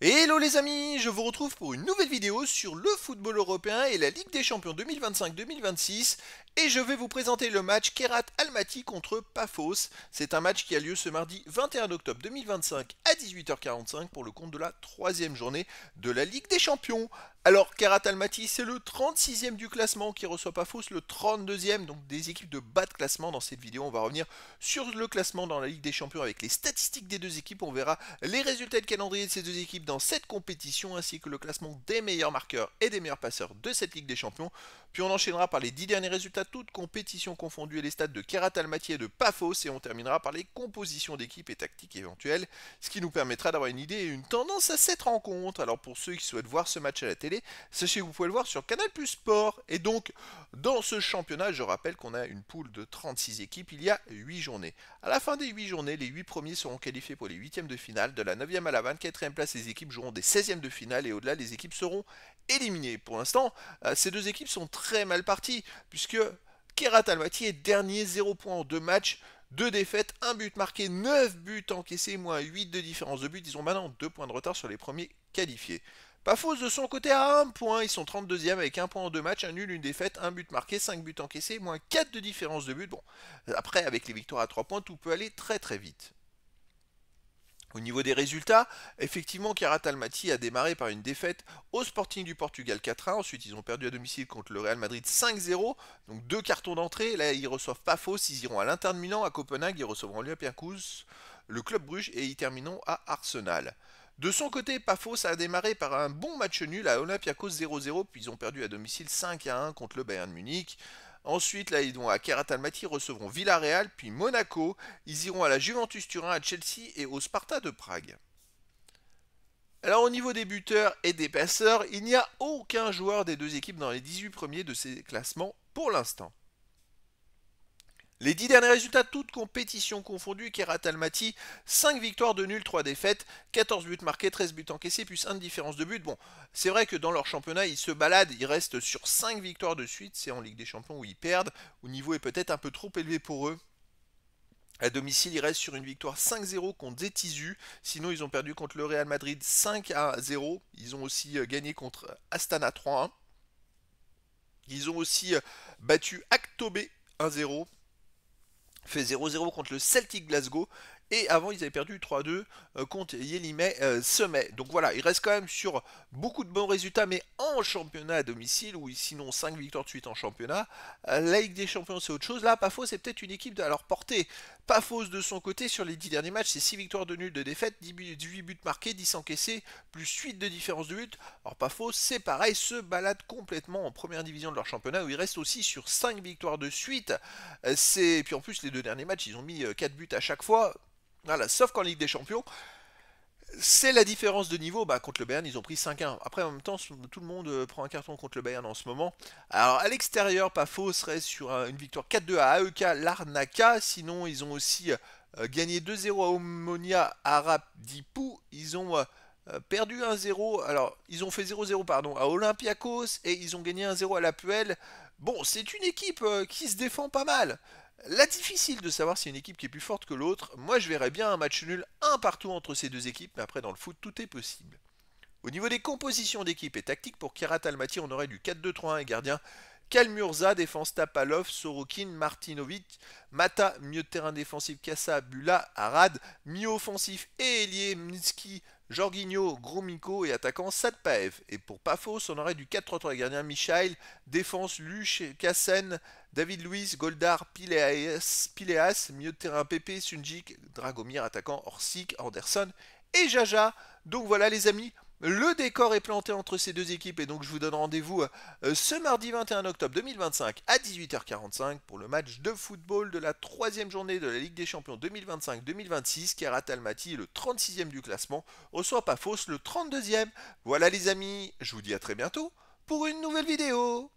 Hello les amis, je vous retrouve pour une nouvelle vidéo sur le football européen et la Ligue des Champions 2025-2026 et je vais vous présenter le match Kairat Almaty contre Paphos. C'est un match qui a lieu ce mardi 21 octobre 2025 à 18h45 pour le compte de la troisième journée de la Ligue des Champions. Alors Kairat Almaty c'est le 36e du classement qui reçoit Paphos le 32e, donc des équipes de bas de classement. Dans cette vidéo on va revenir sur le classement dans la Ligue des Champions avec les statistiques des deux équipes. On verra les résultats de calendrier de ces deux équipes dans cette compétition ainsi que le classement des meilleurs marqueurs et des meilleurs passeurs de cette Ligue des Champions. Puis on enchaînera par les 10 derniers résultats toutes compétitions confondues et les stats de Kairat Almaty et de Paphos et on terminera par les compositions d'équipes et tactiques éventuelles, ce qui nous permettra d'avoir une idée et une tendance à cette rencontre. Alors pour ceux qui souhaitent voir ce match à la télé, sachez que vous pouvez le voir sur Canal+ Sport. Et donc dans ce championnat, je rappelle qu'on a une poule de 36 équipes, il y a 8 journées. À la fin des 8 journées, les 8 premiers seront qualifiés pour les 8e de finale. De la 9e à la 24e place, les équipes joueront des 16e de finale et au-delà, les équipes seront éliminées. Pour l'instant, ces deux équipes sont très mal parties puisque Kairat Almaty est dernier, 0 points en 2 matchs, 2 défaites, 1 but marqué, 9 buts encaissés, moins 8 de différence de but. Ils ont maintenant 2 points de retard sur les premiers qualifiés. Paphos de son côté à 1 point, ils sont 32e avec 1 point en 2 matchs, un nul, une défaite, 1 but marqué, 5 buts encaissés, moins 4 de différence de but. Bon, après avec les victoires à 3 points, tout peut aller très très vite. Au niveau des résultats, effectivement, Kairat Almaty a démarré par une défaite au Sporting du Portugal 4-1. Ensuite, ils ont perdu à domicile contre le Real Madrid 5-0. Donc 2 cartons d'entrée. Là, ils reçoivent Paphos. Ils iront à l'Inter de Milan à Copenhague. Ils recevront l'Olympiakos, le Club Bruges et ils termineront à Arsenal. De son côté, Paphos a démarré par un bon match nul à Olympiakos 0-0, puis ils ont perdu à domicile 5-1 contre le Bayern Munich. Ensuite, là, ils vont à Kairat Almaty, recevront Villarreal, puis Monaco. Ils iront à la Juventus Turin, à Chelsea et au Sparta de Prague. Alors au niveau des buteurs et des passeurs, il n'y a aucun joueur des deux équipes dans les 18 premiers de ces classements pour l'instant. Les 10 derniers résultats, toutes compétitions confondues, Kairat Almaty, 5 victoires, 2 nuls, 3 défaites, 14 buts marqués, 13 buts encaissés, plus 1 de différence de but. Bon, c'est vrai que dans leur championnat, ils se baladent, ils restent sur 5 victoires de suite, c'est en Ligue des Champions où ils perdent, où le niveau est peut-être un peu trop élevé pour eux. À domicile, ils restent sur une victoire 5-0 contre Zetizu. Sinon, ils ont perdu contre le Real Madrid 5-0. Ils ont aussi gagné contre Astana 3-1. Ils ont aussi battu Aktobe 1-0, fait 0-0 contre le Celtic Glasgow. Et avant, ils avaient perdu 3-2 contre Yelimay Semet. Donc voilà, ils restent quand même sur beaucoup de bons résultats, mais en championnat à domicile, ou sinon 5 victoires de suite en championnat. La Ligue des Champions, c'est autre chose. Là, Paphos, c'est peut-être une équipe à leur portée. Paphos, de son côté, sur les 10 derniers matchs, c'est 6 victoires de nul, de défaites, 18 buts marqués, 10 encaissés, plus 8 de différence de but. Alors Paphos, c'est pareil, se balade complètement en première division de leur championnat, où ils restent aussi sur 5 victoires de suite. Puis en plus, les 2 derniers matchs, ils ont mis 4 buts à chaque fois. Voilà, sauf qu'en Ligue des Champions, c'est la différence de niveau. Contre le Bayern, ils ont pris 5-1. Après, en même temps, tout le monde prend un carton contre le Bayern en ce moment. Alors, à l'extérieur, Paphos reste sur une victoire 4-2 à AEK Larnaca. Sinon, ils ont aussi gagné 2-0 à Omonia Arabdipou. Ils ont perdu 1-0. Alors, ils ont fait 0-0 pardon, à Olympiakos et ils ont gagné 1-0 à La Puelle. Bon, c'est une équipe qui se défend pas mal. Là, difficile de savoir si une équipe qui est plus forte que l'autre. Moi, je verrais bien un match nul, un partout entre ces deux équipes, mais après, dans le foot, tout est possible. Au niveau des compositions d'équipe et tactiques, pour Kairat Almaty, on aurait du 4-2-3-1 et gardien Kalmurza, défense Tapalov, Sorokin, Martinovic, Mata, milieu de terrain défensif Kassa, Bula, Arad, milieu offensif et ailier Mnitski, Jorginho, Gromyko et attaquant Sadpaev. Et pour Paphos, on aurait du 4-3-3 et gardien Michail, défense Luch, Kassen, David Luiz, Goldar, Pileas, milieu de terrain Pepe, Sunjik, Dragomir, attaquant Orsic, Anderson et Jaja. Donc voilà les amis, le décor est planté entre ces deux équipes et donc je vous donne rendez-vous ce mardi 21 octobre 2025 à 18h45 pour le match de football de la troisième journée de la Ligue des Champions 2025-2026. Kairat Almaty, le 36e du classement, reçoit Paphos le 32e. Voilà les amis, je vous dis à très bientôt pour une nouvelle vidéo.